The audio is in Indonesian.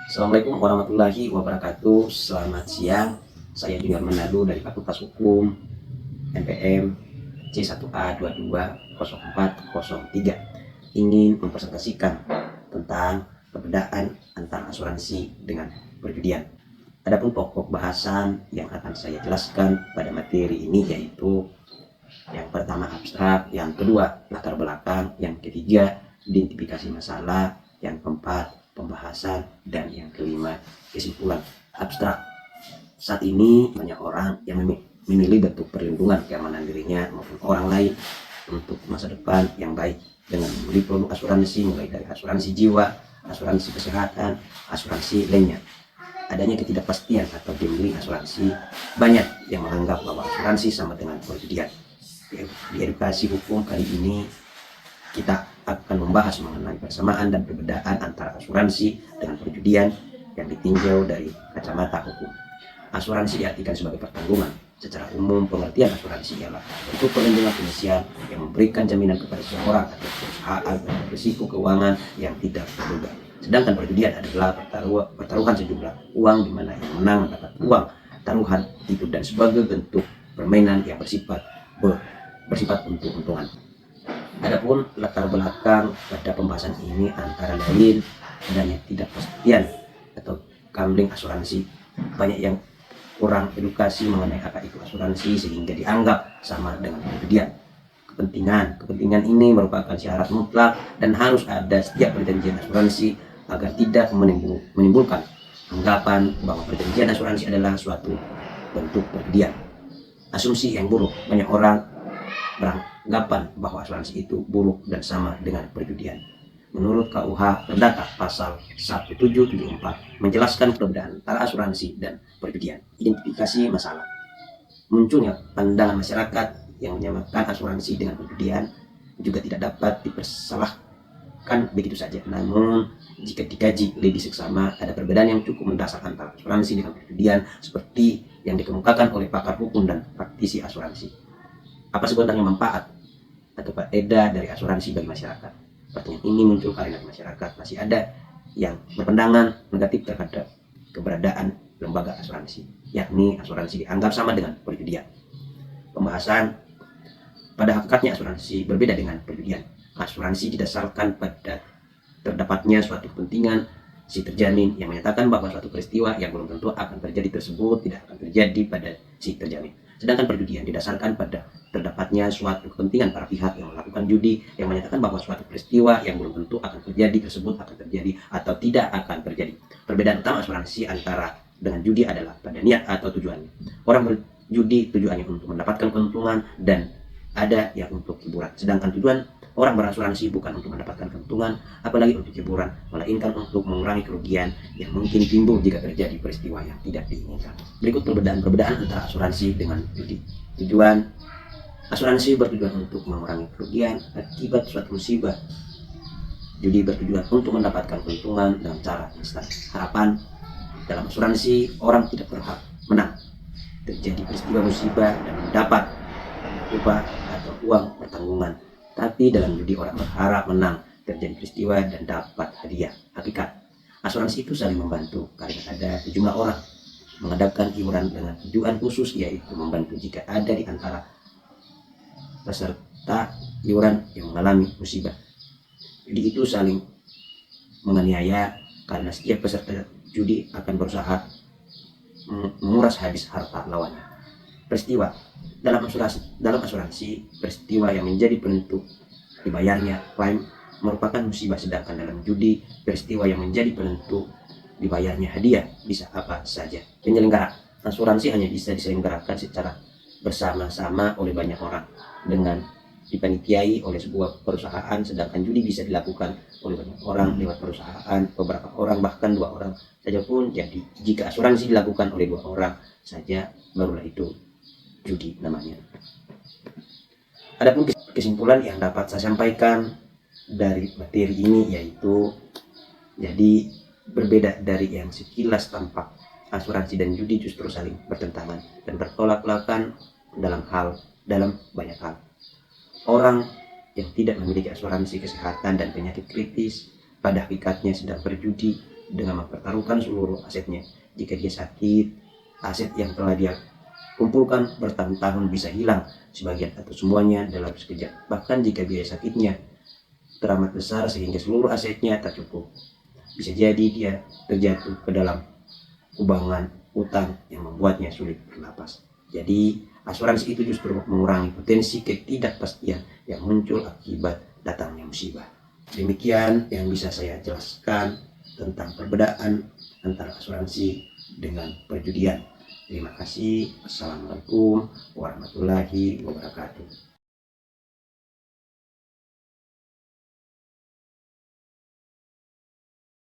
Assalamualaikum warahmatullahi wabarakatuh. Selamat siang. Saya Junior Manado dari Fakultas Hukum MPM C1A 220403 ingin mempresentasikan tentang perbedaan antara asuransi dengan perjudian. Adapun pokok bahasan yang akan saya jelaskan pada materi ini yaitu yang pertama abstrak, yang kedua latar belakang, yang ketiga identifikasi masalah, yang keempat pembahasan, dan yang kelima kesimpulan. Abstrak, saat ini banyak orang yang memilih bentuk perlindungan keamanan dirinya maupun orang lain untuk masa depan yang baik dengan membeli produk asuransi mulai dari asuransi jiwa, asuransi kesehatan, asuransi lainnya. Adanya ketidakpastian atau gambling asuransi, banyak yang menganggap bahwa asuransi sama dengan perjudian. Di edukasi hukum kali ini kita akan membahas mengenai persamaan dan perbedaan antara asuransi dengan perjudian yang ditinjau dari kacamata hukum. Asuransi diartikan sebagai pertanggungan. Secara umum, pengertian asuransi ialah bentuk perlindungan finansial yang memberikan jaminan kepada seseorang atau perusahaan terhadap risiko keuangan yang tidak terduga. Sedangkan perjudian adalah pertaruhan sejumlah uang di mana yang menang mendapat uang taruhan itu dan sebagai bentuk permainan yang bersifat untung-untungan. Adapun latar belakang pada pembahasan ini antara lain adanya ketidakpastian atau gambling asuransi. Banyak yang kurang edukasi mengenai apa itu asuransi sehingga dianggap sama dengan perjudian. Kepentingan ini merupakan syarat mutlak dan harus ada setiap perjanjian asuransi agar tidak menimbulkan anggapan bahwa perjanjian asuransi adalah suatu bentuk perjudian. Asumsi yang buruk, banyak orang beranggapan bahwa asuransi itu buruk dan sama dengan perjudian. Menurut KUH Perdata pasal 1774 menjelaskan perbedaan antara asuransi dan perjudian. Identifikasi masalah. Munculnya pandangan masyarakat yang menyamakan asuransi dengan perjudian juga tidak dapat dipersalahkan begitu saja. Namun jika dikaji lebih seksama, ada perbedaan yang cukup mendasar antara asuransi dengan perjudian seperti yang dikemukakan oleh pakar hukum dan praktisi asuransi. Apa sebenarnya manfaat atau faedah dari asuransi bagi masyarakat? Pertanyaan ini muncul karena di masyarakat masih ada yang berpandangan negatif terhadap keberadaan lembaga asuransi, yakni asuransi dianggap sama dengan perjudian. Pembahasan, pada hakikatnya asuransi berbeda dengan perjudian. Asuransi didasarkan pada terdapatnya suatu kepentingan si terjamin yang menyatakan bahwa suatu peristiwa yang belum tentu akan terjadi tersebut tidak akan terjadi pada si terjamin. Sedangkan perjudian didasarkan pada terdapatnya suatu kepentingan para pihak yang melakukan judi yang menyatakan bahwa suatu peristiwa yang belum tentu akan terjadi tersebut akan terjadi atau tidak akan terjadi. Perbedaan utama asuransi antara dengan judi adalah pada niat atau tujuannya. Orang berjudi tujuannya untuk mendapatkan keuntungan dan ada yang untuk hiburan. Sedangkan tujuan orang berasuransi bukan untuk mendapatkan keuntungan, apalagi untuk hiburan, melainkan untuk mengurangi kerugian yang mungkin timbul jika terjadi peristiwa yang tidak diinginkan. Berikut perbedaan antara asuransi dengan judi. Tujuan asuransi bertujuan untuk mengurangi kerugian akibat suatu musibah. Judi bertujuan untuk mendapatkan keuntungan dengan cara instan. Harapan dalam asuransi, orang tidak berhak menang. Terjadi peristiwa musibah dan mendapat upah atau uang pertanggungan. Tapi dalam judi orang berharap menang, terjadi peristiwa dan dapat hadiah. Hakikat asuransi itu saling membantu karena ada sejumlah orang mengadakan iuran dengan tujuan khusus, yaitu membantu jika ada di antara peserta iuran yang mengalami musibah. Judi itu saling menganiaya karena setiap peserta judi akan berusaha menguras habis harta lawannya. Peristiwa dalam asuransi, peristiwa yang menjadi penentu dibayarnya klaim merupakan musibah, sedangkan dalam judi, peristiwa yang menjadi penentu dibayarnya hadiah bisa apa saja. Penyelenggara asuransi hanya bisa diselenggarakan secara bersama-sama oleh banyak orang dengan dipanitiai oleh sebuah perusahaan, sedangkan judi bisa dilakukan oleh banyak orang lewat perusahaan, beberapa orang bahkan 2 orang saja pun jadi. Jika asuransi dilakukan oleh 2 orang saja, barulah itu judi namanya. Adapun kesimpulan yang dapat saya sampaikan dari materi ini yaitu, jadi berbeda dari yang sekilas tampak, asuransi dan judi justru saling bertentangan dan bertolak belakang dalam banyak hal. Orang yang tidak memiliki asuransi kesehatan dan penyakit kritis pada hakikatnya sedang berjudi dengan mempertaruhkan seluruh asetnya. Jika dia sakit, aset yang telah dia kumpulkan bertahun-tahun bisa hilang sebagian atau semuanya dalam sekejap. Bahkan jika biaya sakitnya teramat besar sehingga seluruh asetnya tak cukup, bisa jadi dia terjatuh ke dalam kubangan utang yang membuatnya sulit bernapas. Jadi asuransi itu justru mengurangi potensi ketidakpastian yang muncul akibat datangnya musibah. Demikian yang bisa saya jelaskan tentang perbedaan antara asuransi dengan perjudian. Terima kasih. Assalamualaikum warahmatullahi wabarakatuh.